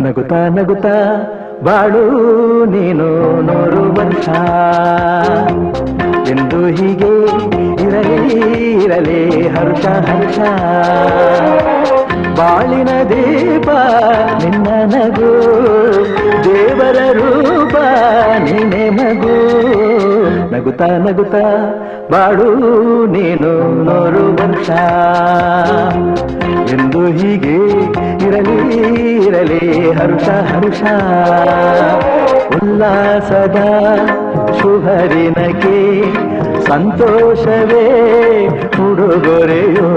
ನಗುತ್ತಾ ನಗುತ್ತಾ ಬಾಳು ನೀನು 100 ವರ್ಷ ಎಂದು ಹೀಗೆ ಇರಲಿ ಇರಲಿ ಹರ್ಷ ಹರ್ಷ ಬಾಳಿನ ದೀಪ ನಿನ್ನ ನಗು ದೇವರ ರೂಪ ನೀನೆ ಮಗು ನಗುತ್ತಾ ನಗುತ್ತಾ ಬಾಳು ನೀನು 100 ವರ್ಷ ಎಂದು ಹೀಗೆ ಇರಲಿ ಇರಲಿ ಹರ್ಷ ಹರ್ಷ ಉಲ್ಲಾಸದ ಶುಭದಿನಕ್ಕೆ ಸಂತೋಷವೇ ಉಡುಗೊರೆಯೋ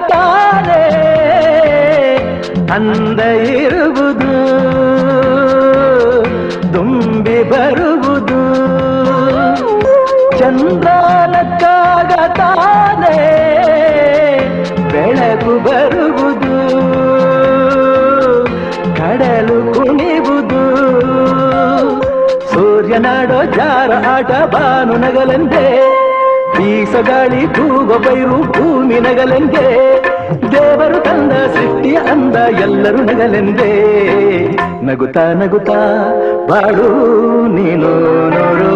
ತಾನೆ ಅಂದ ಇರುವುದು ತುಂಬಿ ಬರುವುದು ಚಂದ್ರನಕ್ಕಾಗ ತಾನೆ ಬೆಳಕು ಬರುವುದು ಕಡಲು ಕುಣಿವುದು ಸೂರ್ಯನಾಡೋ ಜಾರ ಆಟ ಬಾನು ನಗಲೆಂದೇ ಬೀಸಗಾಳಿ ತೂಗ ಬೈರು ಭೂಮಿ ನಗಲೆಂದೇ ದೇವರು ತಂದ ಸೃಷ್ಟಿಯ ಅಂದ ಎಲ್ಲರೂ ನಗಲೆಂದೇ ನಗುತ್ತಾ ನಗುತ್ತಾ ಬಾಳು ನೀನು 100